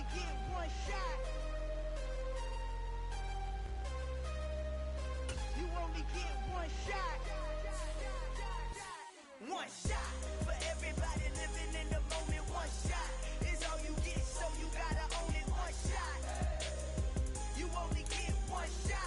only get one shot. You only get one shot. One shot for everybody living in the moment. One shot is all you get, so you gotta own it. One shot. You only get one shot.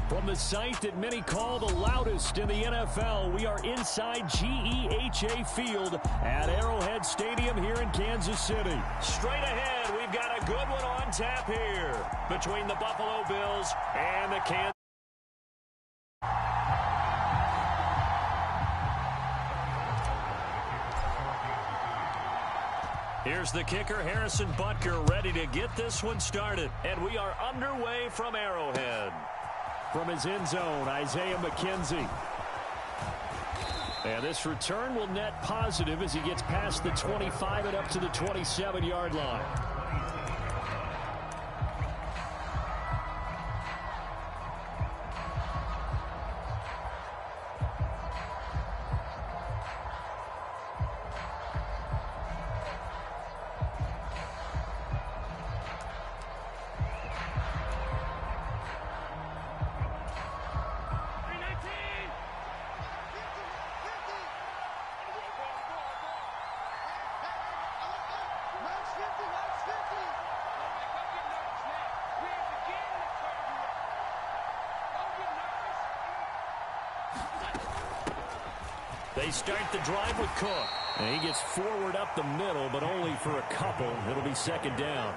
From the site that many call the loudest in the NFL, we are inside GEHA Field at Arrowhead Stadium here in Kansas City. Straight ahead, we've got a good one on tap here between the Buffalo Bills and the Kansas. Here's the kicker, Harrison Butker, ready to get this one started. And we are underway from Arrowhead. From his end zone, Isaiah McKenzie. And this return will net positive as he gets past the 25 and up to the 27-yard line. They start the drive with Cook. And he gets forward up the middle, but only for a couple. It'll be second down.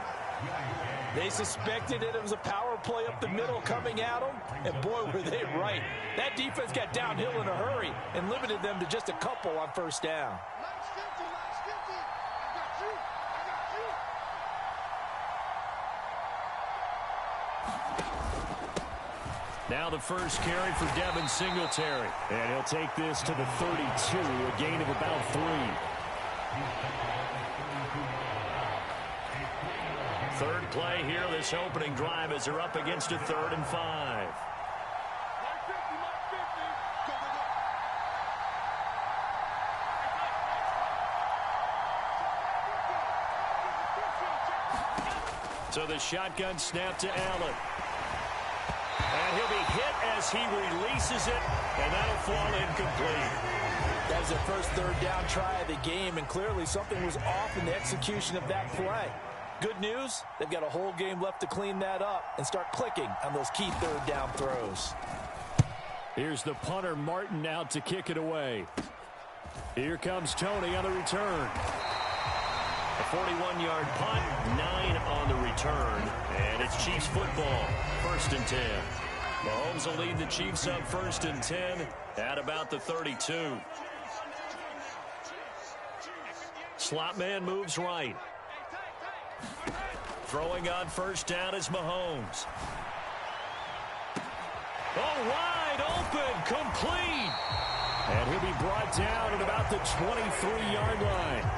They suspected it was a power play up the middle coming at them, and boy, were they right. That defense got downhill in a hurry and limited them to just a couple on first down. Now the first carry for Devin Singletary. And he'll take this to the 32, a gain of about 3. Third play here, this opening drive as they're up against a 3rd and 5. So the shotgun snap to Allen. And he'll be hit as he releases it, and that'll fall incomplete. That was their first third down try of the game, and clearly something was off in the execution of that play. Good news, they've got a whole game left to clean that up and start clicking on those key third down throws. Here's the punter, Martin, out to kick it away. Here comes Tony on the return. A 41-yard punt, 9 on the return, and it's Chiefs football, 1st and 10. Mahomes will lead the Chiefs up 1st and 10 at about the 32. Slot man moves right. Throwing on first down is Mahomes. Oh, wide open, complete. And he'll be brought down at about the 23-yard line.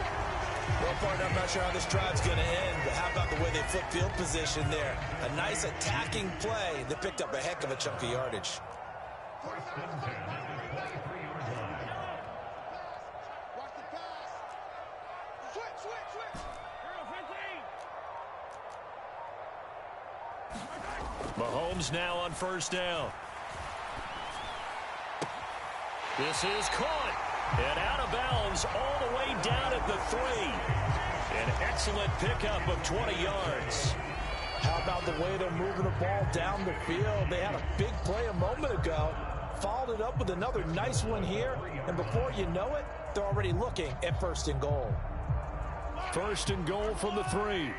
Well, partner, I'm not sure how this drive's going to end, but how about the way they flip field position there? A nice attacking play that picked up a heck of a chunk of yardage. Mahomes now on first down. This is caught. And out of bounds all the way down at the 3. An excellent pickup of 20 yards. How about the way they're moving the ball down the field? They had a big play a moment ago. Followed it up with another nice one here. And before you know it, they're already looking at 1st and goal. 1st and goal from the 3.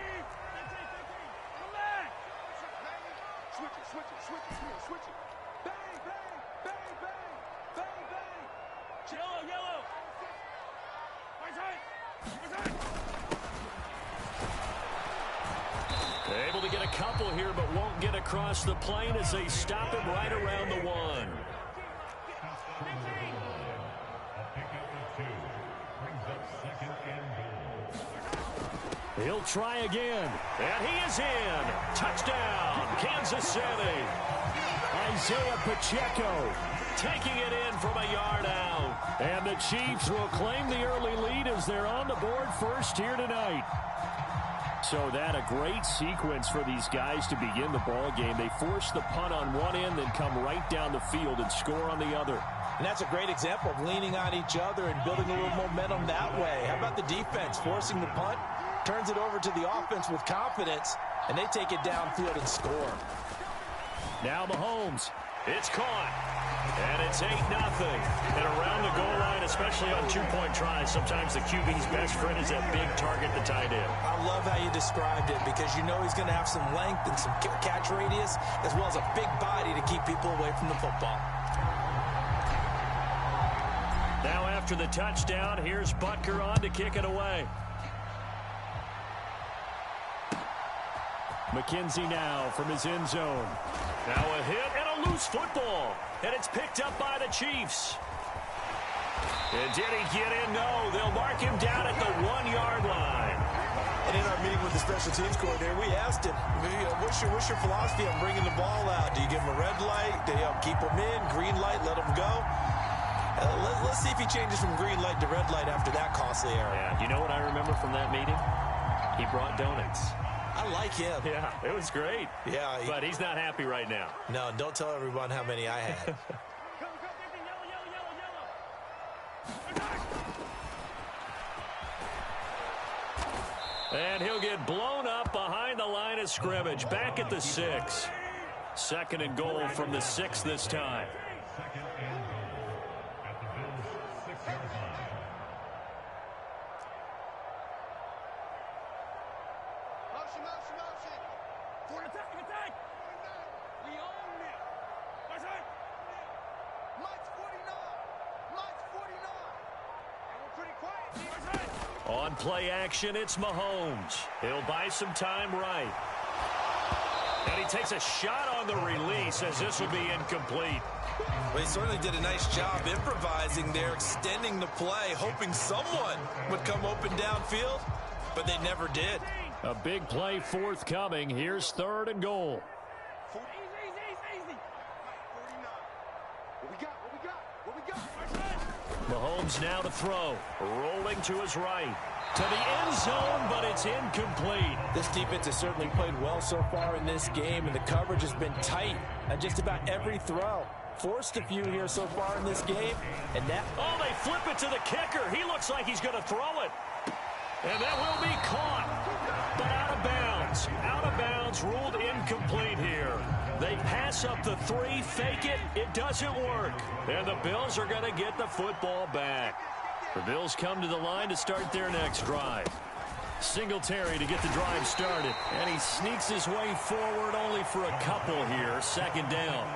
Able to get a couple here, but won't get across the plane as they stop him right around the 1. He'll try again. And he is in. Touchdown, Kansas City. Isaiah Pacheco taking it in from a yard out. And the Chiefs will claim the early lead as they're on the board first here tonight. So that a great sequence for these guys to begin the ball game. They force the punt on one end, then come right down the field and score on the other. And that's a great example of leaning on each other and building a little momentum that way. How about the defense forcing the punt, turns it over to the offense with confidence, and they take it downfield and score. Now Mahomes. It's caught. And it's 8-0. And around the goal line, especially on two-point tries, sometimes the QB's best friend is that big target, the tight end. I love how you described it because you know he's going to have some length and some catch radius as well as a big body to keep people away from the football. Now after the touchdown, here's Butker on to kick it away. McKenzie now from his end zone. Now a hit and a loose football. And it's picked up by the Chiefs. And did he get in? No. They'll mark him down at the 1-yard line. And in our meeting with the special teams coordinator, we asked him, what's your philosophy on bringing the ball out? Do you give him a red light? Do you keep him in? Green light, let him go? Let's see if he changes from green light to red light after that costly error. Yeah, you know what I remember from that meeting? He brought donuts. I like him. Yeah, it was great. Yeah. But he's not happy right now. No, don't tell everyone how many I had. And he'll get blown up behind the line of scrimmage. Back at the 6. Second and goal from the 6 this time. On play action, it's Mahomes. He'll buy some time right. And he takes a shot on the release as this will be incomplete. Well, he certainly did a nice job improvising there, extending the play, hoping someone would come open downfield, but they never did. A big play forthcoming. Here's third and goal. Mahomes now to throw. Rolling to his right. To the end zone, but it's incomplete. This defense has certainly played well so far in this game, and the coverage has been tight on just about every throw. Forced a few here so far in this game, and that... Oh, they flip it to the kicker. He looks like he's going to throw it. And that will be caught, but out of bounds. Out of bounds, ruled incomplete here. They pass up the 3, fake it. It doesn't work. And the Bills are going to get the football back. The Bills come to the line to start their next drive. Singletary to get the drive started. And he sneaks his way forward only for a couple here. Second down.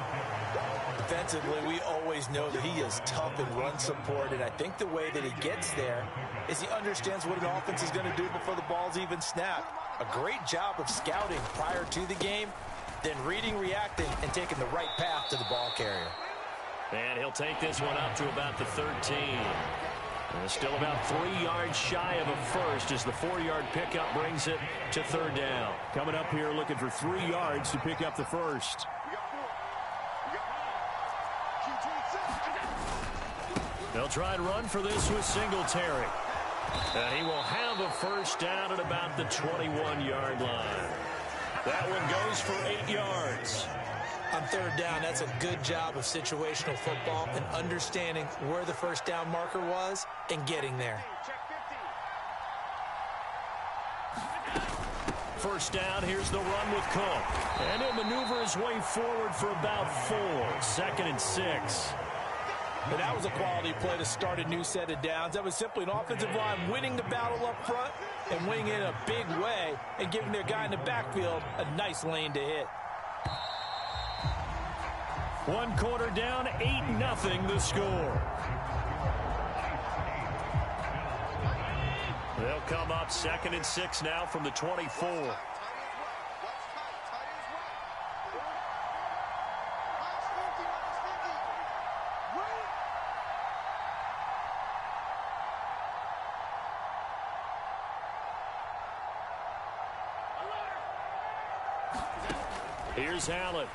Defensively, we always know that he is tough in run support, and I think the way that he gets there is he understands what an offense is going to do before the ball's even snapped. A great job of scouting prior to the game, then reading, reacting, and taking the right path to the ball carrier. And he'll take this one up to about the 13. And still about 3 yards shy of a first as the 4-yard pickup brings it to third down. Coming up here looking for 3 yards to pick up the first. They'll try and run for this with Singletary. And he will have a first down at about the 21-yard line. That one goes for 8 yards. On third down, that's a good job of situational football and understanding where the first down marker was and getting there. First down, here's the run with Cook. And he'll maneuver his way forward for about 4. Second and 6. But that was a quality play to start a new set of downs. That was simply an offensive line winning the battle up front and winning it in a big way and giving their guy in the backfield a nice lane to hit. 1 quarter down, 8-0 the score. They'll come up second and 6 now from the 24. Here's Allen.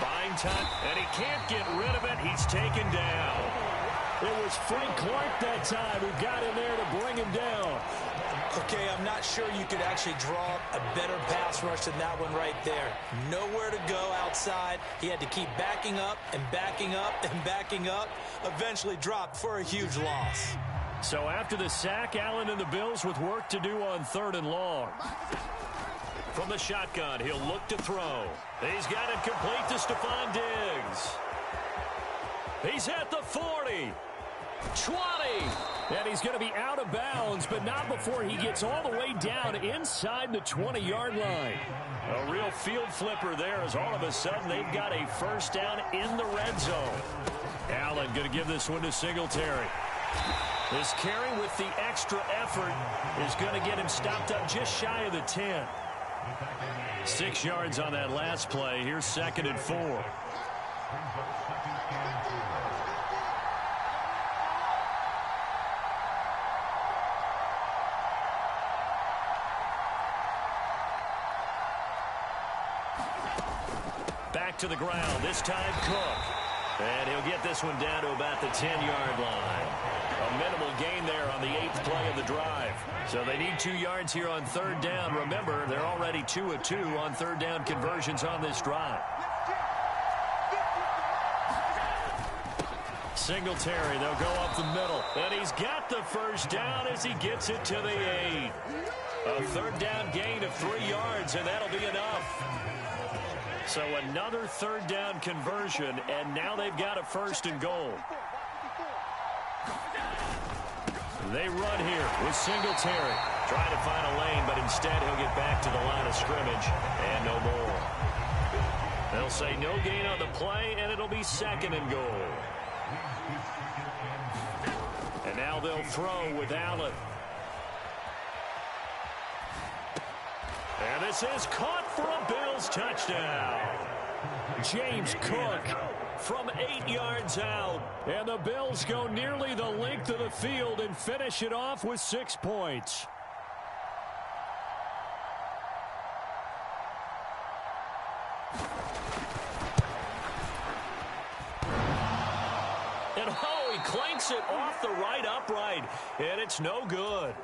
Buying time, and he can't get rid of it. He's taken down. It was Frank Clark that time who got in there to bring him down. Okay, I'm not sure you could actually draw a better pass rush than that one right there. Nowhere to go outside. He had to keep backing up and backing up and backing up. Eventually dropped for a huge loss. So after the sack, Allen and the Bills with work to do on 3rd and long. From the shotgun, he'll look to throw. He's got it complete to Stephon Diggs. He's at the 40. 20. And he's going to be out of bounds, but not before he gets all the way down inside the 20-yard line. A real field flipper there as all of a sudden they've got a first down in the red zone. Allen going to give this one to Singletary. This carry with the extra effort is going to get him stopped up just shy of the 10. 6 yards on that last play. Here's 2nd and 4. Back to the ground. This time Cook. And he'll get this one down to about the 10-yard line. A minimal gain there on the 8th play of the drive. So they need 2 yards here on 3rd down. Remember, they're already 2 of 2 on 3rd down conversions on this drive. Singletary, they'll go up the middle. And he's got the first down as he gets it to the 8. A 3rd down gain of 3 yards, and that'll be enough. So another 3rd down conversion, and now they've got a 1st and goal. They run here with Singletary. Trying to find a lane, but instead he'll get back to the line of scrimmage, and no more. They'll say no gain on the play, and it'll be 2nd and goal. And now they'll throw with Allen. And this is caught for a Bills touchdown. James Cook from 8 yards out. And the Bills go nearly the length of the field and finish it off with 6 points. And oh, he clanks it off the right upright. And it's no good.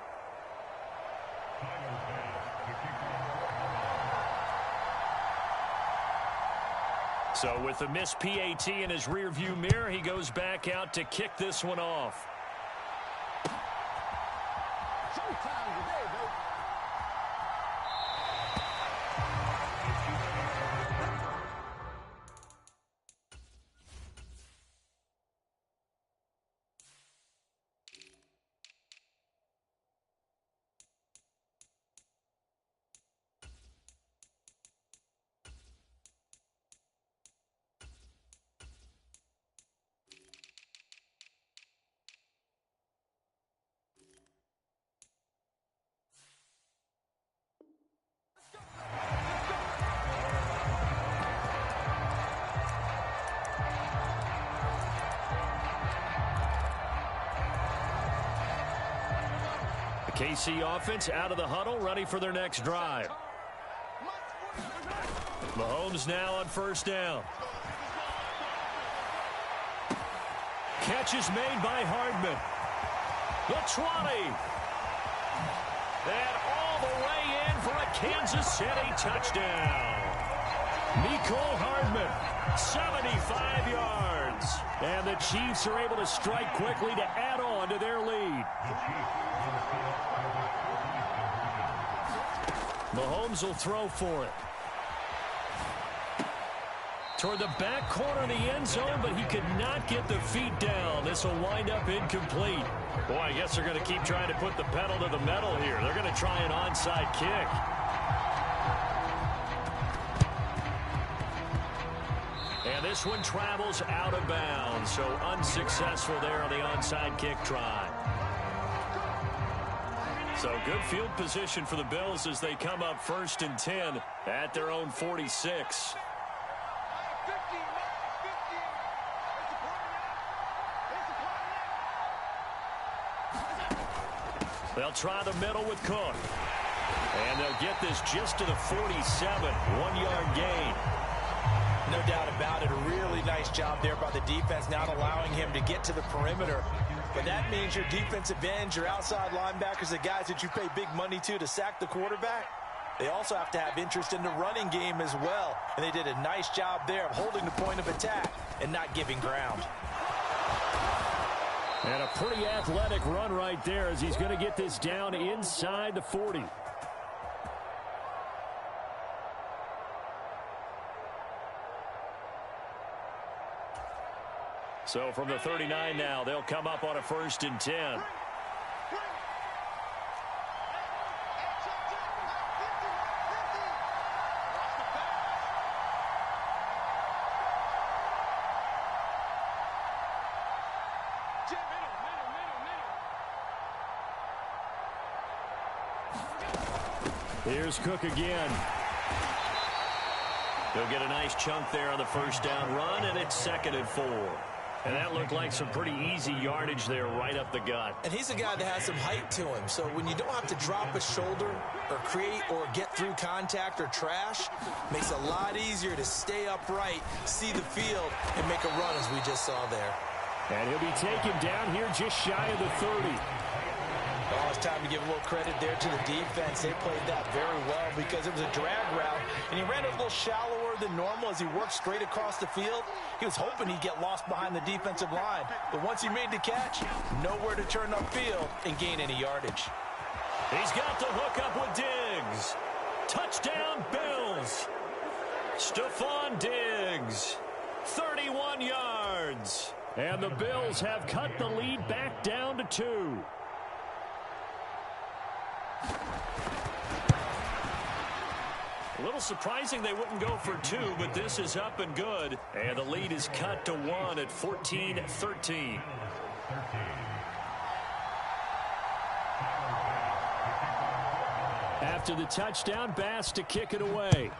So with the missed PAT in his rearview mirror, he goes back out to kick this one off. KC offense out of the huddle, ready for their next drive. Mahomes now on 1st down. Catch is made by Hardman. The 20. And all the way in for a Kansas City touchdown. Mecole Hardman, 75 yards. And the Chiefs are able to strike quickly to add on to their lead. Mahomes will throw for it. Toward the back corner of the end zone, but he could not get the feet down. This will wind up incomplete. Boy, I guess they're going to keep trying to put the pedal to the metal here. They're going to try an onside kick. And this one travels out of bounds, so unsuccessful there on the onside kick try. So good field position for the Bills as they come up 1st and 10 at their own 46. They'll try the middle with Cook. And they'll get this just to the 47, 1-yard gain. No doubt about it. A really nice job there by the defense, not allowing him to get to the perimeter. But that means your defensive ends, your outside linebackers, the guys that you pay big money to sack the quarterback, they also have to have interest in the running game as well. And they did a nice job there of holding the point of attack and not giving ground. And a pretty athletic run right there as he's going to get this down inside the 40. So from the 39 now, they'll come up on a 1st and 10. Here's Cook again. They'll get a nice chunk there on the 1st down run, and it's 2nd and 4. And that looked like some pretty easy yardage there right up the gut. And he's a guy that has some height to him. So when you don't have to drop a shoulder or create or get through contact or trash, makes it a lot easier to stay upright, see the field, and make a run as we just saw there. And he'll be taken down here just shy of the 30. Oh, it's time to give a little credit there to the defense. They played that very well because it was a drag route, and he ran a little shallower than normal as he worked straight across the field. He was hoping he'd get lost behind the defensive line, but once he made the catch, nowhere to turn upfield and gain any yardage. He's got the hook up with Diggs. Touchdown, Bills. Stephon Diggs, 31 yards. And the Bills have cut the lead back down to 2. A little surprising they wouldn't go for 2, but this is up and good. And the lead is cut to 1 at 14-13. After the touchdown, Bass to kick it away.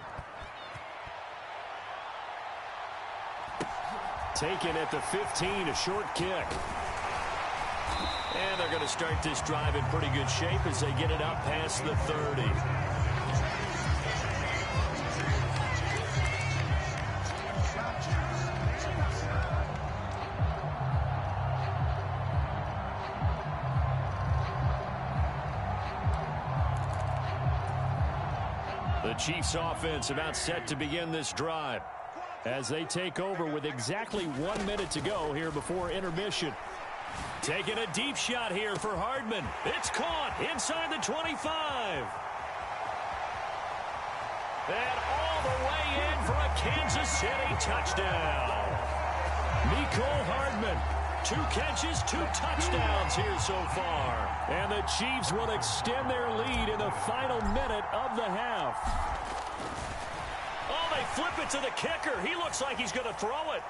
Taken at the 15, a short kick. And they're going to start this drive in pretty good shape as they get it up past the 30. The Chiefs offense about set to begin this drive as they take over with exactly 1 minute to go here before intermission. Taking a deep shot here for Hardman. It's caught inside the 25. And all the way in for a Kansas City touchdown. Mecole Hardman, 2 catches, 2 touchdowns here so far. And the Chiefs will extend their lead in the final minute of the half. Oh, they flip it to the kicker. He looks like he's going to throw it.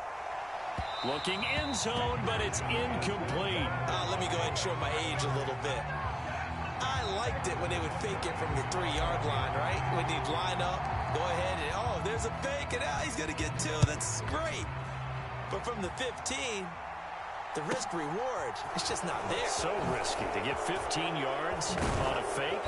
Looking end zone, but it's incomplete. Let me go ahead and show my age a little bit. I liked it when they would fake it from the 3-yard line, right? When they'd line up, go ahead and, oh, there's a fake, and he's going to get 2. That's great. But from the 15, the risk-reward, it's just not there. So risky to get 15 yards on a fake.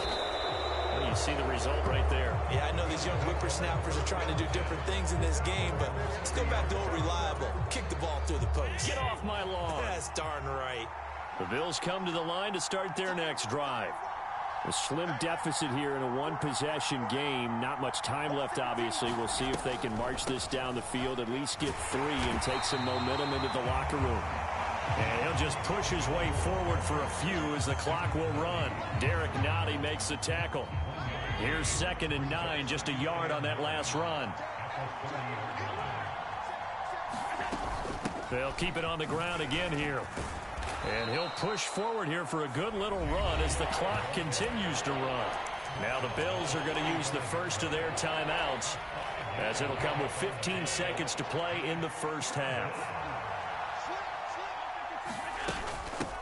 Well, you see the result right there. Yeah, I know these young whippersnappers are trying to do different things in this game, but let's go back to old reliable. Kick the ball through the post. Get off my lawn. That's darn right. The Bills come to the line to start their next drive. A slim deficit here in a 1-possession game. Not much time left, obviously. We'll see if they can march this down the field, at least get 3 and take some momentum into the locker room. And he'll just push his way forward for a few as the clock will run. Derek Nottie makes the tackle. Here's 2nd and 9, just a yard on that last run. They'll keep it on the ground again here. And he'll push forward here for a good little run as the clock continues to run. Now the Bills are going to use the first of their timeouts as it'll come with 15 seconds to play in the first half.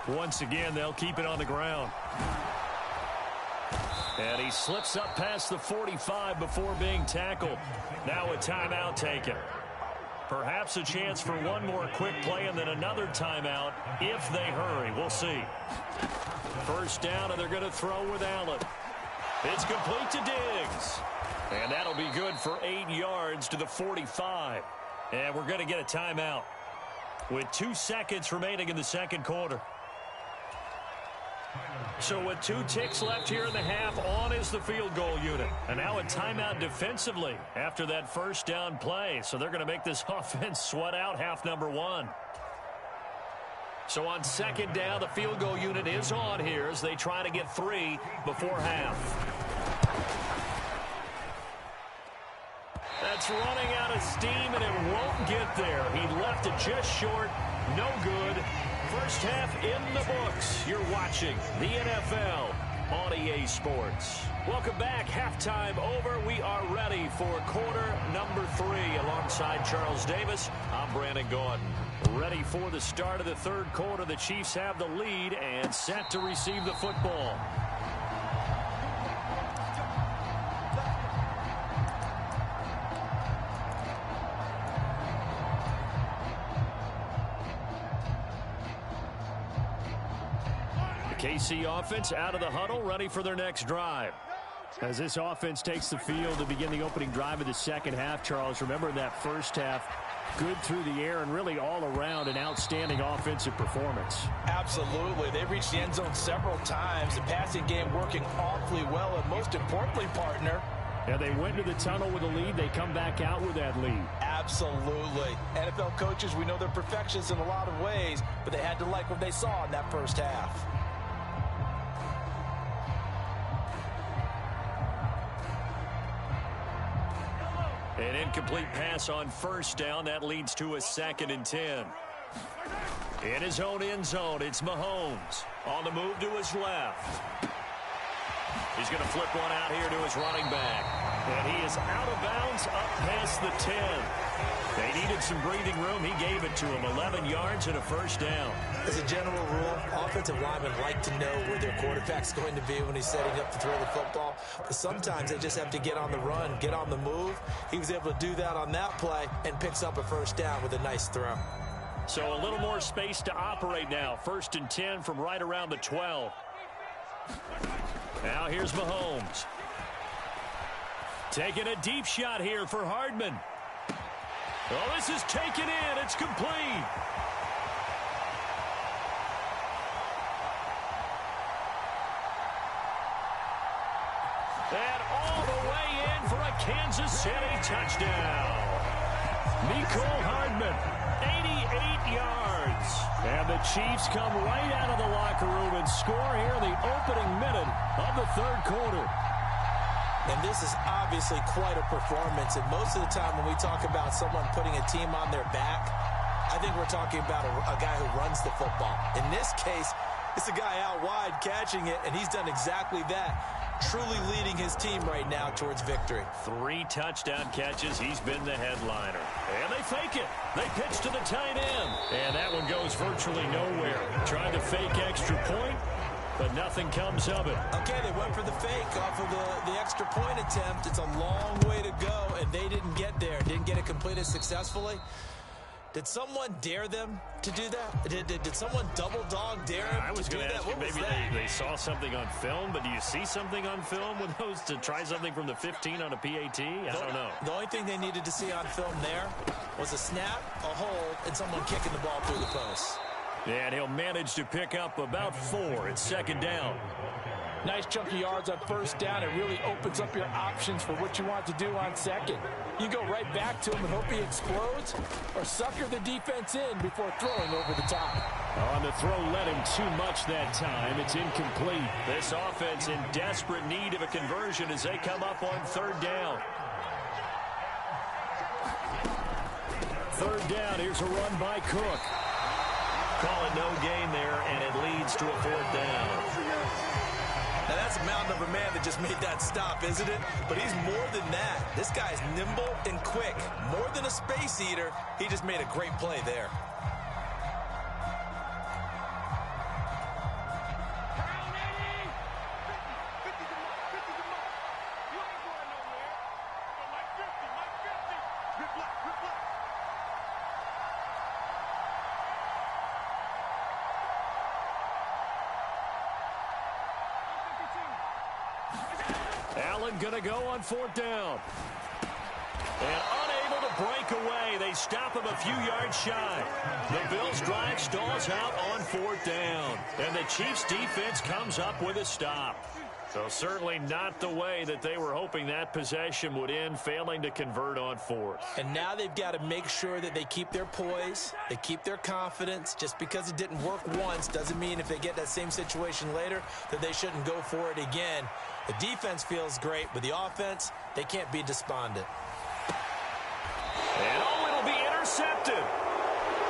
Once again, they'll keep it on the ground. And he slips up past the 45 before being tackled. Now a timeout taken. Perhaps a chance for one more quick play and then another timeout if they hurry. We'll see. First down, and they're going to throw with Allen. It's complete to Diggs. And that'll be good for 8 yards to the 45. And we're going to get a timeout with 2 seconds remaining in the second quarter. So with 2 ticks left here in the half, on is the field goal unit. And now a timeout defensively after that first down play. So they're going to make this offense sweat out half number 1. So on second down, the field goal unit is on here as they try to get 3 before half. That's running out of steam, and it won't get there. He left it just short. No good. First half in the books. You're watching the NFL on EA Sports. Welcome back. Halftime over. We are ready for quarter number 3 alongside Charles Davis. I'm Brandon Gordon. Ready for the start of the third quarter. The Chiefs have the lead and set to receive the football. KC offense out of the huddle, ready for their next drive. As this offense takes the field to begin the opening drive of the second half, Charles, remember in that first half, good through the air and really all around an outstanding offensive performance. Absolutely. They reached the end zone several times. The passing game working awfully well, and most importantly, partner. Yeah, they went to the tunnel with a lead. They come back out with that lead. Absolutely. NFL coaches, we know they're perfectionists in a lot of ways, but they had to like what they saw in that first half. An incomplete pass on first down. That leads to a 2nd and 10. In his own end zone, it's Mahomes. On the move to his left. He's going to flip one out here to his running back. And he is out of bounds up past the 10. They needed some breathing room. He gave it to him. 11 yards and a first down. As a general rule, offensive linemen like to know where their quarterback's going to be when he's setting up to throw the football. But sometimes they just have to get on the run, get on the move. He was able to do that on that play and picks up a first down with a nice throw. So a little more space to operate now. 1st and 10 from right around the 12. Now here's Mahomes. Taking a deep shot here for Hardman. Oh, this is taken in. It's complete. And all the way in for a Kansas City touchdown. Nicole Hardman, 88 yards. And the Chiefs come right out of the locker room and score here in the opening minute of the third quarter. And this is obviously quite a performance. And most of the time when we talk about someone putting a team on their back, I think we're talking about a guy who runs the football. In this case, it's a guy out wide catching it, and he's done exactly that, truly leading his team right now towards victory. 3 touchdown catches. He's been the headliner. And they fake it. They pitch to the tight end. And that one goes virtually nowhere. Tried to fake extra point, but nothing comes of it. Okay, they went for the fake off of the extra point attempt. It's a long way to go, and they didn't get there. Didn't get it completed successfully. Did someone dare them to do that? Did someone double dog dare him? I was going to ask you, maybe they saw something on film, but do you see something on film with those to try something from the 15 on a PAT? I don't know. The only thing they needed to see on film there was a snap, a hold, and someone kicking the ball through the post. And he'll manage to pick up about 4 at 2nd down. Nice chunky yards on first down. It really opens up your options for what you want to do on second. You go right back to him and hope he explodes, or sucker the defense in before throwing over the top. On the throw, led him too much that time. It's incomplete. This offense in desperate need of a conversion as they come up on 3rd down. 3rd down. Here's a run by Cook. Call it no gain there, and it leads to a 4th down. Now that's a mountain of a man that just made that stop, isn't it? But he's more than that. This guy's nimble and quick. More than a space eater, he just made a great play there. Allen going to go on 4th down. And unable to break away. They stop him a few yards shy. The Bills' drive stalls out on 4th down. And the Chiefs' defense comes up with a stop. So certainly not the way that they were hoping that possession would end, failing to convert on 4th. And now they've got to make sure that they keep their poise, they keep their confidence. Just because it didn't work once doesn't mean if they get that same situation later that they shouldn't go for it again. The defense feels great, but the offense, they can't be despondent. And it'll be intercepted.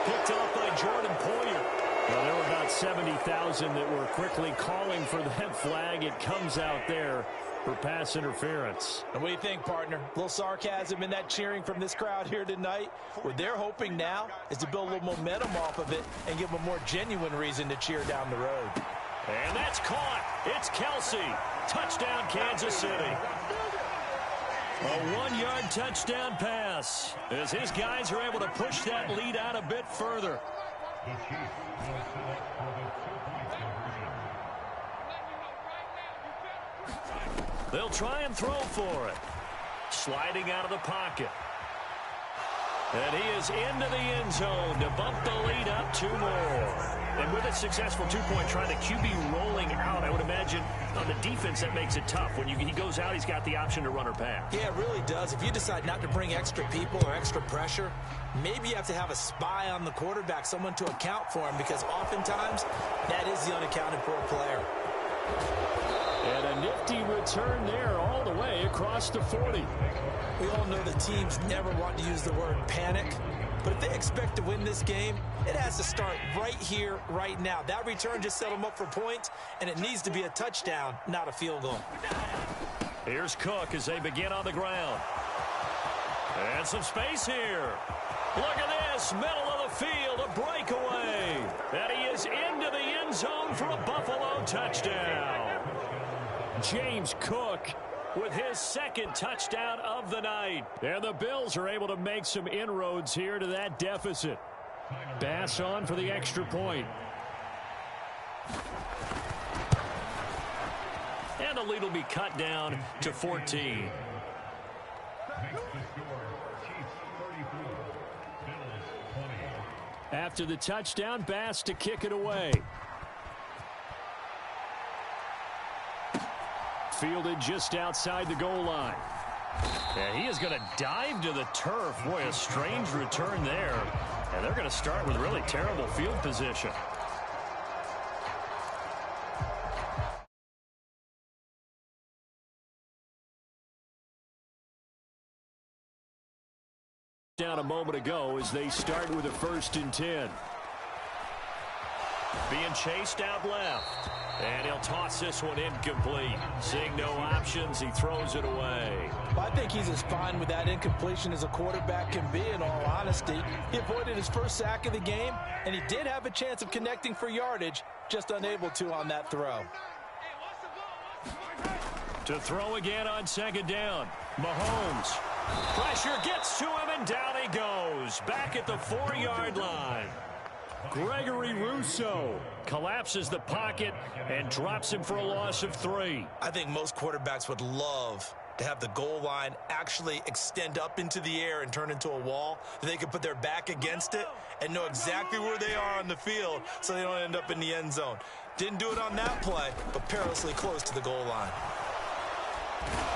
Picked off by Jordan Poyer. Well, there were about 70,000 that were quickly calling for that flag. It comes out there for pass interference. And what do you think, partner? A little sarcasm in that cheering from this crowd here tonight. What they're hoping now is to build a little momentum off of it and give them a more genuine reason to cheer down the road. And that's caught. It's Kelsey. Touchdown, Kansas City. A 1-yard touchdown pass as his guys are able to push that lead out a bit further. They'll try and throw for it. Sliding out of the pocket. And he is into the end zone to bump the lead up 2 more. And with a successful 2-point try, the QB rolling out, I would imagine on the defense that makes it tough. When he goes out, he's got the option to run or pass. Yeah, it really does. If you decide not to bring extra people or extra pressure, maybe you have to have a spy on the quarterback, someone to account for him, because oftentimes that is the unaccounted for player. And a nifty return there all the way across the 40. We all know the teams never want to use the word panic, but if they expect to win this game, it has to start right here, right now. That return just set them up for points, and it needs to be a touchdown, not a field goal. Here's Cook as they begin on the ground. And some space here. Look at this, middle of the field, a breakaway. And he is into the end zone for a Buffalo touchdown. James Cook with his 2nd touchdown of the night. And the Bills are able to make some inroads here to that deficit. Bass on for the extra point. And the lead will be cut down to 14. After the touchdown, Bass to kick it away. Fielded just outside the goal line. Yeah, he is going to dive to the turf. Boy, a strange return there. And they're going to start with really terrible field position. Down a moment ago as they start with a 1st and 10. Being chased out left. And he'll toss this one incomplete. Seeing no options, he throws it away. Well, I think he's as fine with that incompletion as a quarterback can be, in all honesty. He avoided his 1st sack of the game, and he did have a chance of connecting for yardage, just unable to on that throw. To throw again on 2nd down. Mahomes. Pressure gets to him, and down he goes. Back at the 4-yard line. Gregory Rousseau collapses the pocket and drops him for a loss of 3. I think most quarterbacks would love to have the goal line actually extend up into the air and turn into a wall, that they can put their back against it and know exactly where they are on the field so they don't end up in the end zone. Didn't do it on that play, but perilously close to the goal line.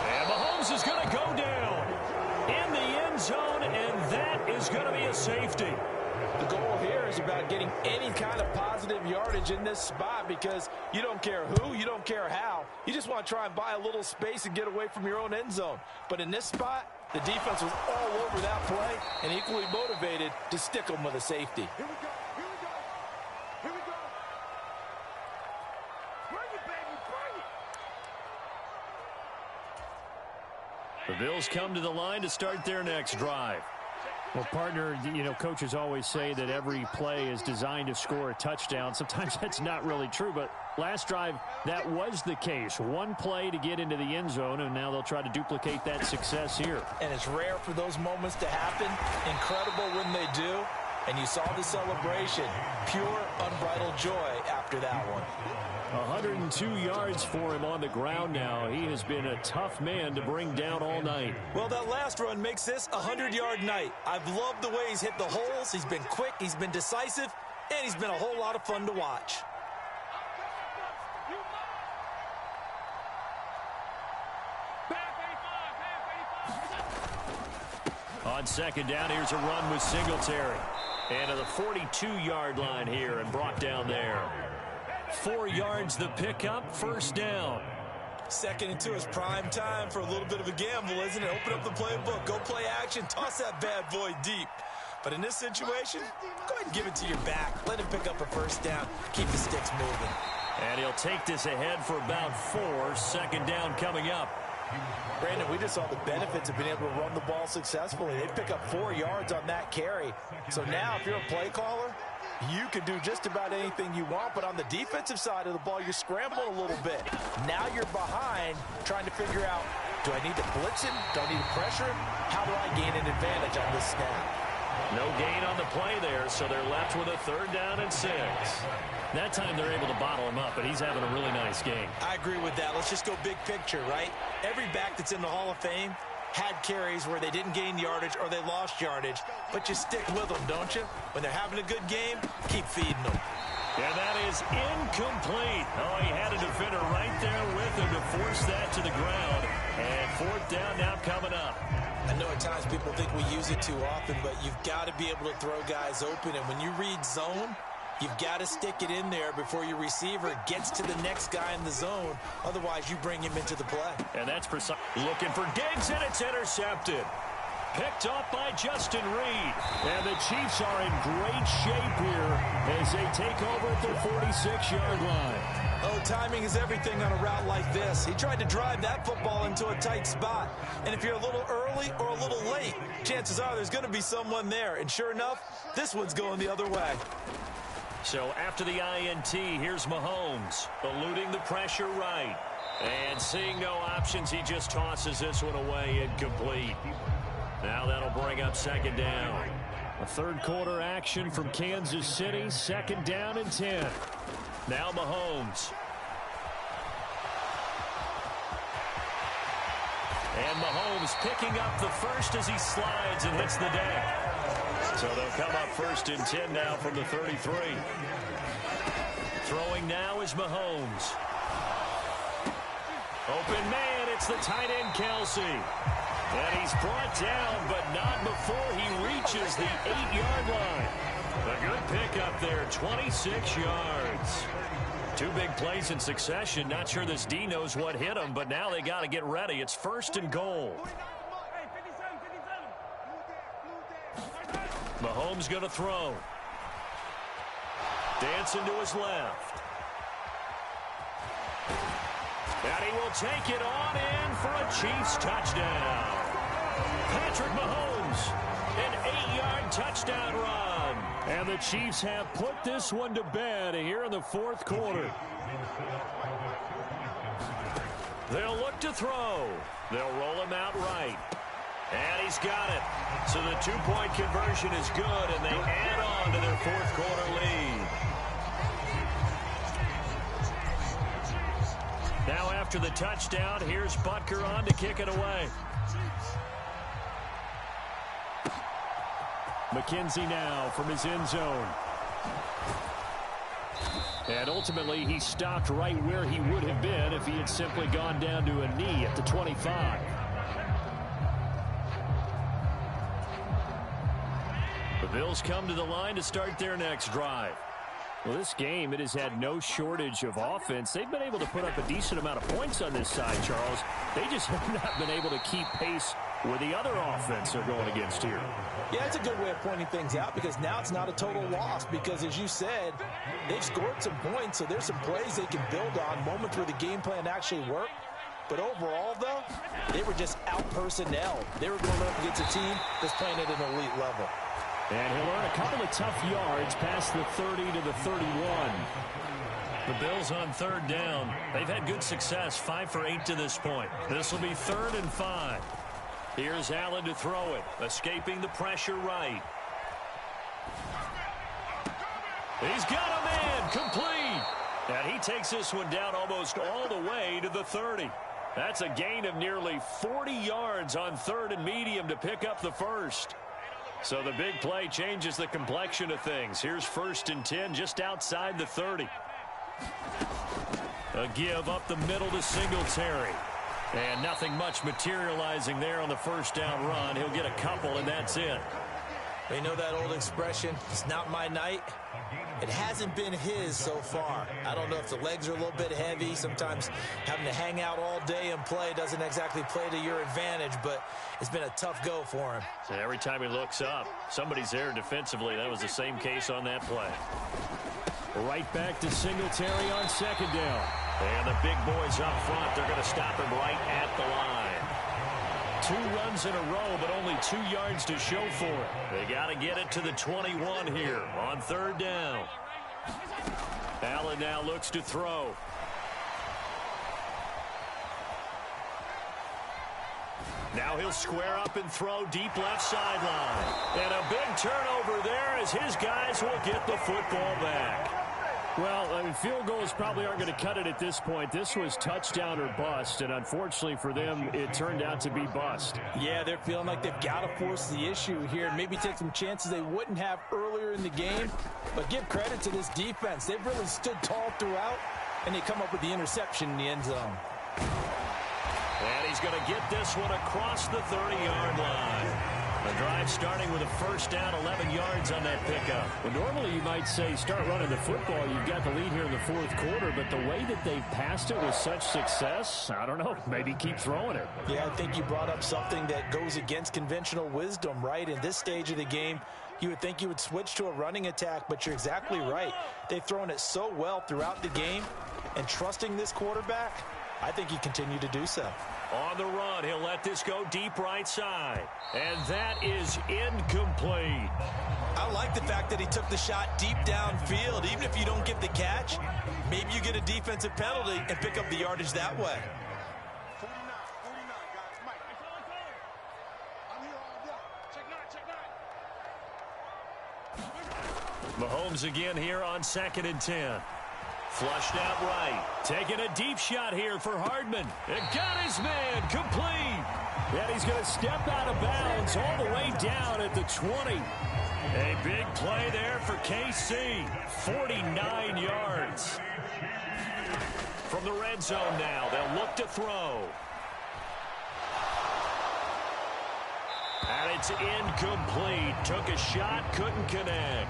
And Mahomes is going to go down in the end zone, and that is going to be a safety. The goal here is about getting any kind of positive yardage in this spot, because you don't care who, you don't care how. You just want to try and buy a little space and get away from your own end zone. But in this spot, the defense was all over that play and equally motivated to stick them with a safety. Here we go. Here we go. Here we go. Bring it, baby. Bring it. The Bills come to the line to start their next drive. Well, partner, you know, coaches always say that every play is designed to score a touchdown. Sometimes that's not really true, but last drive, that was the case. One play to get into the end zone, and now they'll try to duplicate that success here. And it's rare for those moments to happen. Incredible when they do. And you saw the celebration. Pure, unbridled joy after after that one. 102 yards for him on the ground now. He has been a tough man to bring down all night. Well, that last run makes this a 100-yard night. I've loved the way he's hit the holes. He's been quick, he's been decisive, and he's been a whole lot of fun to watch. On second down, here's a run with Singletary. And to the 42-yard line here and brought down there. 4 yards the pickup, first down. 2nd and 2 is prime time for a little bit of a gamble, isn't it? Open up the playbook, go play action, toss that bad boy deep. But in this situation, go ahead and give it to your back. Let him pick up a first down. Keep the sticks moving. And he'll take this ahead for about 4. Second down coming up. Brandon, we just saw the benefits of being able to run the ball successfully. They pick up 4 yards on that carry. So now if you're a play caller, you can do just about anything you want, but on the defensive side of the ball, you're scrambling a little bit. Now you're behind, trying to figure out, do I need to blitz him? Do I need to pressure him? How do I gain an advantage on this snap? No gain on the play there, so they're left with a 3rd down and 6. That time they're able to bottle him up, but he's having a really nice game. I agree with that. Let's just go big picture, right? Every back that's in the Hall of Fame had carries where they didn't gain yardage or they lost yardage, but you stick with them, don't you? When they're having a good game, keep feeding them. And that is incomplete. Oh, he had a defender right there with him to force that to the ground. And 4th down now coming up. I know at times people think we use it too often, but you've got to be able to throw guys open. And when you read zone, you've got to stick it in there before your receiver gets to the next guy in the zone. Otherwise, you bring him into the play. And that's precise. Looking for Diggs, and it's intercepted. Picked off by Justin Reed. And the Chiefs are in great shape here as they take over at their 46-yard line. Oh, timing is everything on a route like this. He tried to drive that football into a tight spot. And if you're a little early or a little late, chances are there's going to be someone there. And sure enough, this one's going the other way. So after the INT, here's Mahomes, eluding the pressure right. And seeing no options, he just tosses this one away, incomplete. Now that'll bring up 2nd down. A 3rd quarter action from Kansas City, 2nd down and 10. Now Mahomes. And Mahomes picking up the first as he slides and hits the deck. So they'll come up 1st and 10 now from the 33. Throwing now is Mahomes. Open man, it's the tight end Kelsey. And he's brought down, but not before he reaches the 8-yard line. A good pickup there, 26 yards. 2 big plays in succession. Not sure this D knows what hit him, but now they got to get ready. It's 1st and goal. Mahomes going to throw. Dancing to his left. And he will take it on in for a Chiefs touchdown. Patrick Mahomes, an 8-yard touchdown run. And the Chiefs have put this one to bed here in the 4th quarter. They'll look to throw. They'll roll him out right. And he's got it. So the 2-point conversion is good, and they add on to their 4th quarter lead. Now after the touchdown, here's Butker on to kick it away. McKenzie now from his end zone. And ultimately, he stopped right where he would have been if he had simply gone down to a knee at the 25. The Bills come to the line to start their next drive. Well, this game, it has had no shortage of offense. They've been able to put up a decent amount of points on this side, Charles. They just have not been able to keep pace with the other offense they're going against here. Yeah, it's a good way of pointing things out because now it's not a total loss because, as you said, they've scored some points, so there's some plays they can build on, moments where the game plan actually worked. But overall, though, they were just out-personnel. They were going up against a team that's playing at an elite level. And he'll earn a couple of tough yards past the 30 to the 31. The Bills on 3rd down. They've had good success, 5 for 8 to this point. This will be 3rd and 5. Here's Allen to throw it, escaping the pressure right. He's got a man, complete. And he takes this one down almost all the way to the 30. That's a gain of nearly 40 yards on 3rd and medium to pick up the first. So the big play changes the complexion of things. Here's 1st and 10 just outside the 30. A give up the middle to Singletary. And nothing much materializing there on the first down run. He'll get a couple, and that's it. You know that old expression, it's not my night? It hasn't been his so far. I don't know if the legs are a little bit heavy. Sometimes having to hang out all day and play doesn't exactly play to your advantage, but it's been a tough go for him. So every time he looks up, somebody's there defensively. That was the same case on that play. Right back to Singletary on 2nd down. And the big boys up front, they're going to stop him right at the line. 2 runs in a row, but only 2 yards to show for it. They got to get it to the 21 here on 3rd down. Allen now looks to throw. Now he'll square up and throw deep left sideline. And a big turnover there as his guys will get the football back. Well, I mean, field goals probably aren't going to cut it at this point. This was touchdown or bust, and unfortunately for them, it turned out to be bust. Yeah, they're feeling like they've got to force the issue here and maybe take some chances they wouldn't have earlier in the game. But give credit to this defense. They've really stood tall throughout, and they come up with the interception in the end zone. And he's going to get this one across the 30-yard line. The drive starting with a first down, 11 yards on that pickup. Well, normally you might say start running the football. You've got the lead here in the 4th quarter, but the way that they've passed it with such success, I don't know, maybe keep throwing it. Yeah, I think you brought up something that goes against conventional wisdom, right? In this stage of the game, you would think you would switch to a running attack, but you're exactly right. They've thrown it so well throughout the game, and trusting this quarterback, I think you continue to do so. On the run, he'll let this go deep right side. And that is incomplete. I like the fact that he took the shot deep downfield. Even if you don't get the catch, maybe you get a defensive penalty and pick up the yardage that way. 49, guys. Mike. I'm here all day. Check 9. Mahomes again here on 2nd and 10. Flushed out right. Taking a deep shot here for Hardman. It got his man complete. And he's going to step out of bounds all the way down at the 20. A big play there for KC. 49 yards. From the red zone now, they'll look to throw. And it's incomplete. Took a shot, couldn't connect.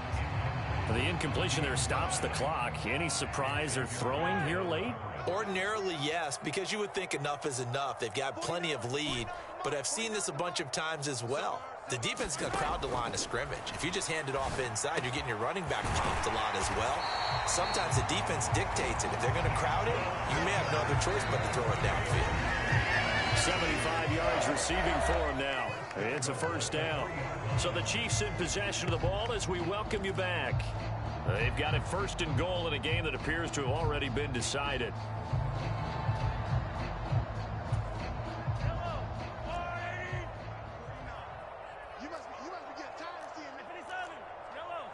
The incompletion there stops the clock. Any surprise they're throwing here late? Ordinarily, yes, because you would think enough is enough. They've got plenty of lead, but I've seen this a bunch of times as well. The defense is going to crowd the line of scrimmage. If you just hand it off inside, you're getting your running back popped a lot as well. Sometimes the defense dictates it. If they're going to crowd it, you may have no other choice but to throw it downfield. 75 yards receiving for him now. It's a first down. So the Chiefs in possession of the ball as we welcome you back. They've got it 1st and goal in a game that appears to have already been decided. You must be getting tired of seeing me. 57. Yellow.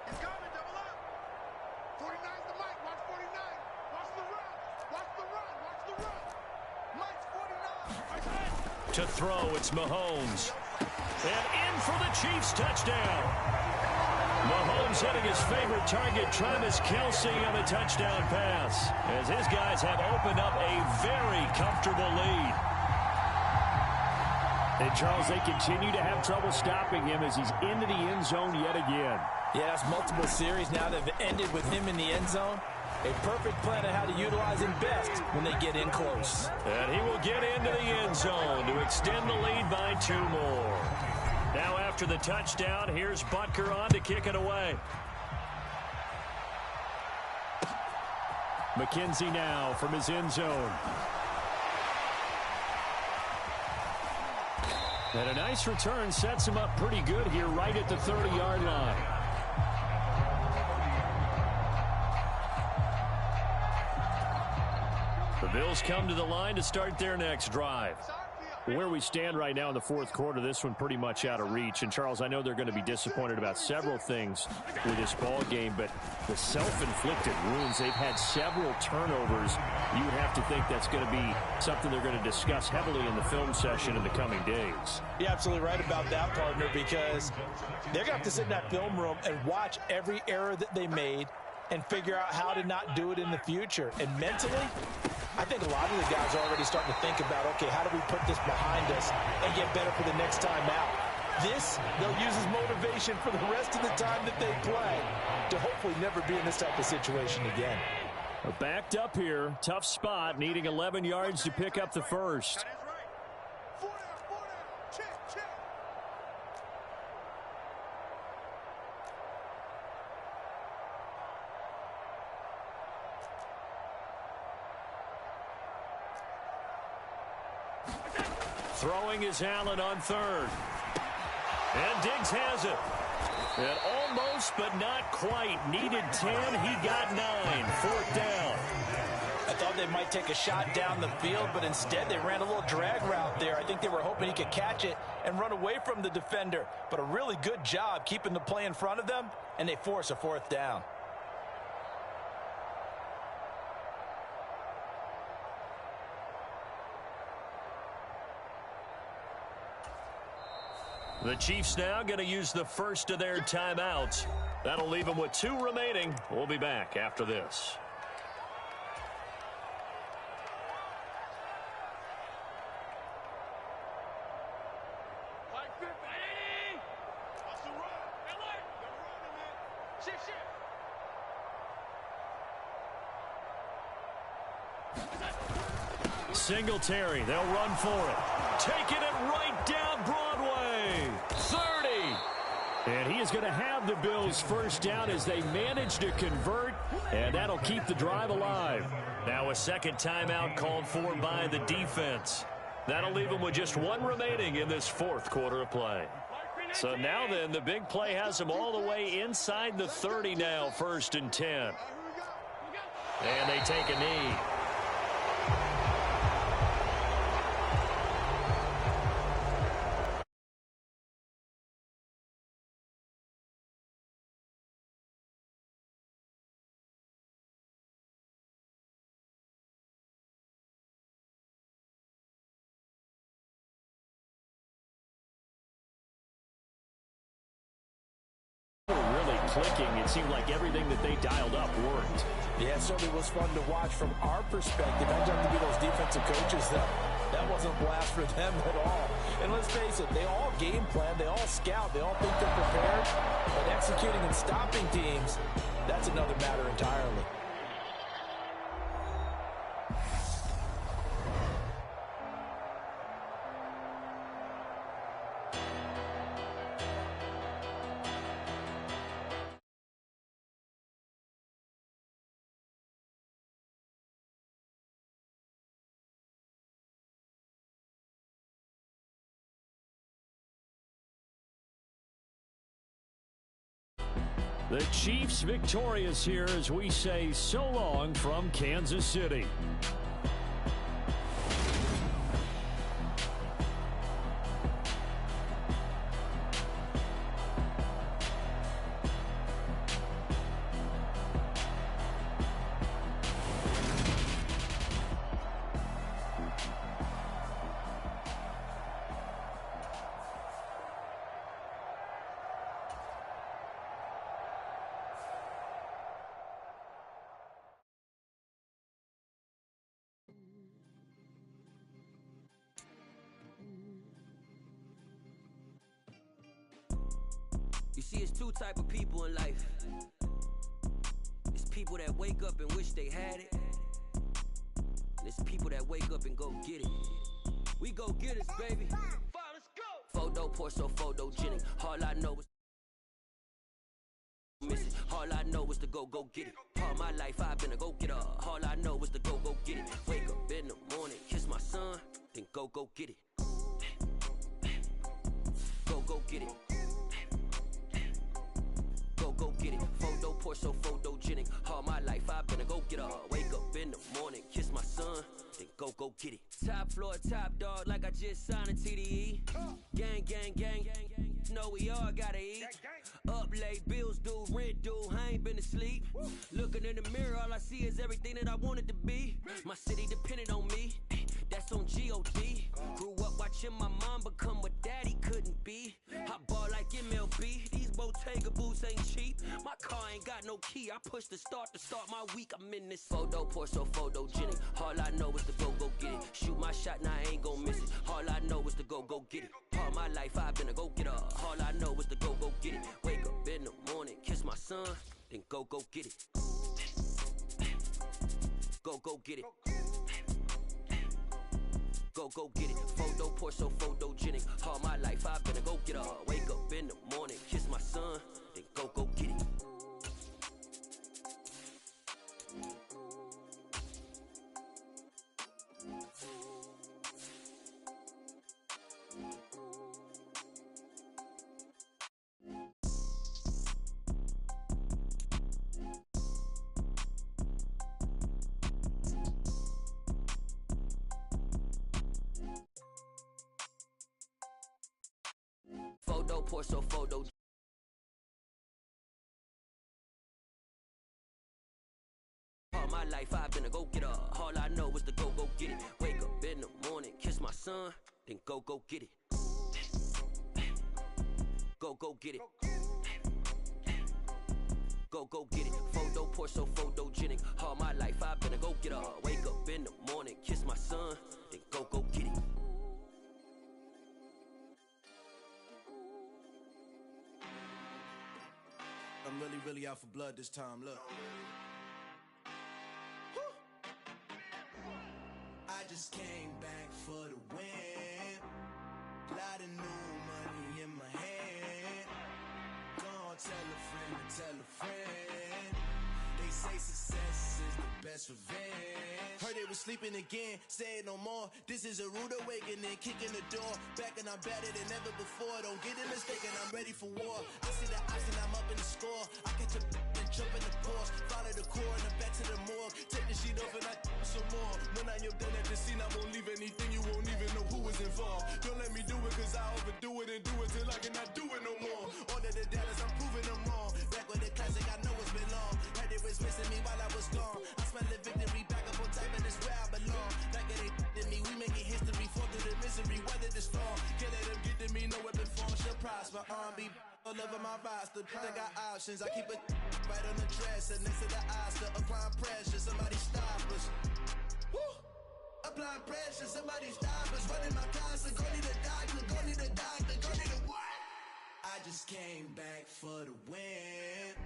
It's coming, double up. 49's the mic. Watch 49. Watch the run. Watch the run. Watch the run. Mike's 49. To throw, it's Mahomes. And in for the Chiefs touchdown. Mahomes hitting his favorite target, Travis Kelce, on a touchdown pass, as his guys have opened up a very comfortable lead. And, Charles, they continue to have trouble stopping him as he's into the end zone yet again. Yeah, that's multiple series now that have ended with him in the end zone. A perfect plan on how to utilize him best when they get in close. And he will get into the end zone to extend the lead by 2 more. Now after the touchdown, here's Butker on to kick it away. McKenzie now from his end zone. And a nice return sets him up pretty good here right at the 30-yard line. The Bills come to the line to start their next drive. Where we stand right now in the fourth quarter, this one pretty much out of reach. And, Charles, I know they're going to be disappointed about several things with this ball game, but the self-inflicted wounds, they've had several turnovers. You would have to think that's going to be something they're going to discuss heavily in the film session in the coming days. You're absolutely right about that, partner, because they're going to have to sit in that film room and watch every error that they made and figure out how to not do it in the future. And mentally, I think a lot of the guys are already starting to think about, okay, how do we put this behind us and get better for the next time out? This, they'll use as motivation for the rest of the time that they play to hopefully never be in this type of situation again. Backed up here, tough spot, needing 11 yards to pick up the first. That is right. 4 down, 4 down. Check, check. Throwing is Allen on third. And Diggs has it. And almost, but not quite. Needed 10. He got 9. Fourth down. I thought they might take a shot down the field, but instead they ran a little drag route there. I think they were hoping he could catch it and run away from the defender. But a really good job keeping the play in front of them, and they force a fourth down. The Chiefs now going to use the first of their timeouts. That'll leave them with 2 remaining. We'll be back after this. Singletary, they'll run for it. Taking it right down Broadway. 30. And he is going to have the Bills first down as they manage to convert, and that'll keep the drive alive. Now a second timeout called for by the defense. That'll leave them with just 1 remaining in this fourth quarter of play. So now then, the big play has them all the way inside the 30 now, 1st and 10. And they take a knee. Clicking, it seemed like everything that they dialed up worked. Yeah, it certainly was fun to watch from our perspective. I'd have to be those defensive coaches, though. That wasn't a blast for them at all. And let's face it, they all game plan, they all scout, they all think they're prepared. But executing and stopping teams, that's another matter entirely. The Chiefs victorious here as we say so long from Kansas City. You see, it's 2 type of people in life. It's people that wake up and wish they had it. And it's people that wake up and go get it. We go get it, baby. Let's go. Photo porso, photogenic. All I know is miss it. All I know is to go get it. All my life I've been a go-getter. All I know is to go get it. Wake up in the morning, kiss my son, then go get it. Go get it. Go get it. Photo porso, photogenic. All my life I've been a go-getter. Wake up in the morning, kiss my son, then go get it. Top floor, top dog, like I just signed a TDE. Gang, gang, gang, gang, gang. Know we all gotta eat. Up late, bills due, rent due, I ain't been asleep. Looking in the mirror, all I see is everything that I wanted to be. My city depended on me, that's on G.O.D. Grew up watching my mom become what daddy couldn't be. I ball like MLB, these Bottega boots ain't cheap. My car ain't got no key, I push the start to start my week. I'm in this photo, pour so photogenic. All I know is to go get it. Shoot my shot, now I ain't gon' miss it. All I know is to go get it. All my life I've been a go-getter. All I know is to go get it. Wake up in the morning, kiss my son, then go get it. Go get it. Go get it. Photo, pour so photogenic. All my life I've been a go-getter. Wake up in the morning, kiss my son, then go get it. Photo, pour so photo. All my life I've been a go-getter. All I know is to go get it. Wake up in the morning, kiss my son, then go get it. Go get it. Go get it. Photo, pour so photogenic. All my life I've been a go-getter. Wake up in the morning, kiss my son, then go get it. I'm really out for blood this time, look. I just came back for the win. Lot of new money in my hand. Gonna tell a friend to tell a friend. They say success is the best revenge. Heard they was sleeping again, say it no more. This is a rude awakening, kicking the door. Back and I'm better than ever before. Don't get it mistaken, I'm ready for war. I see the option, I'm up in the score. I catch a and jump in the course. Follow the core and then back to the morgue. Take the sheet off and I some more. When I am done at the scene, I won't leave anything. You won't even know who was involved. Don't let me do it cause I overdo it and do it till I cannot do it no more. All of the Dallas, I'm proving them wrong. Back with the classic, I know it's been long. Heard they was missing me while I was gone. I smell the victory, back up on time and it's where I belong. Like it ain't to me, we making history. Fall through the misery, weather the storm. Can't let them get to me, no weapon form shall prosper. R&B all over my roster, I got options. I keep it right on the dresser, next to the Oscar. Applying pressure, somebody stop us. Woo! Applying pressure, somebody stop us. Running my constant, go need a doctor, go need a doctor, go need a what? I just came back for the win.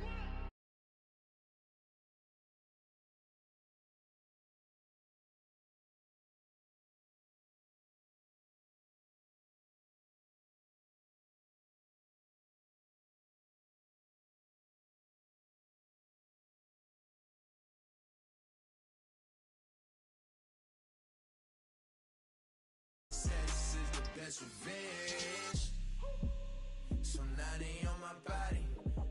Success is the best revenge. So now they on my body.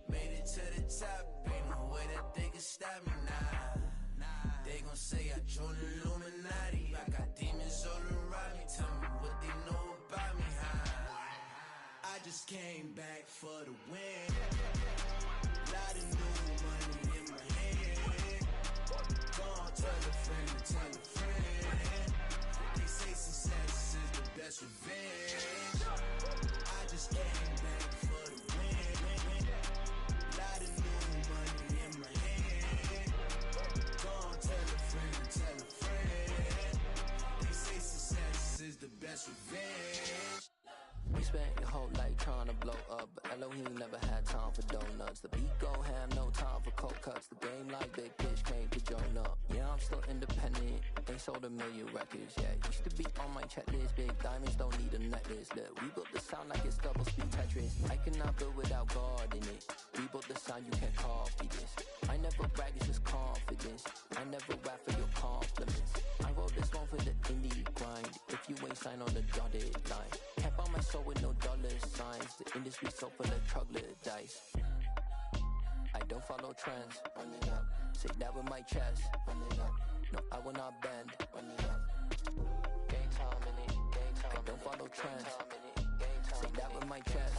Made it to the top. Ain't no way that they can stop me now. They gon' say I joined the Illuminati. I got demons all around me. Tell me what they know about me, huh? I just came back for the win. Lot of new money in my hand. Gonna tell a friend to tell a friend. They say success is the best revenge. I just came back for the win. Lot of new money in my hand. Gonna tell a friend to tell a friend. They say success is the best revenge. We spent your whole life trying to blow up, but Elohim never had time for donuts. The beat go ham, no time for cold cuts. The game like Big Pitch came to join up. Yeah, I'm still independent, ain't sold a million records yet. Used to be on my checklist, big diamonds don't need a necklace. Look, we built the sound like it's double speed Tetris. I cannot build without God in it. We built the sound, you can't copy this. I never brag, it's just confidence. I never rap for your compliments. I wrote this one for the indie grind. If you ain't signed on the dotted line, kept on my soul with no dollar signs. The industry so full of troglodytes. I don't follow trends. Run it up. Say that with my chest. Run it up. No, I will not bend. Run it up. Game time in it. Game time. I don't follow trends. Say that with my chest.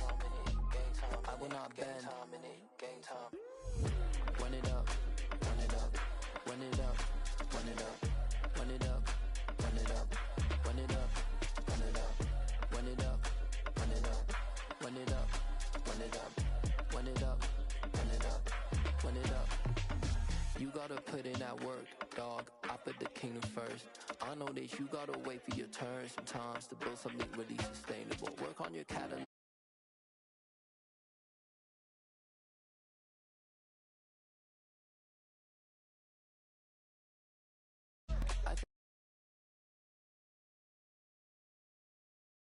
I will not bend. Game time. Run it up. Run it up. Run it up. Run it up. Run it up. Run it up. Run it up. Run it up. Run it up. Run it up. Run it up. Run it up. Run it up. Run it up. Run it up. You gotta put in that work, dog. I put the kingdom first. I know that you gotta wait for your turn sometimes to build something really sustainable. Work on your catalog.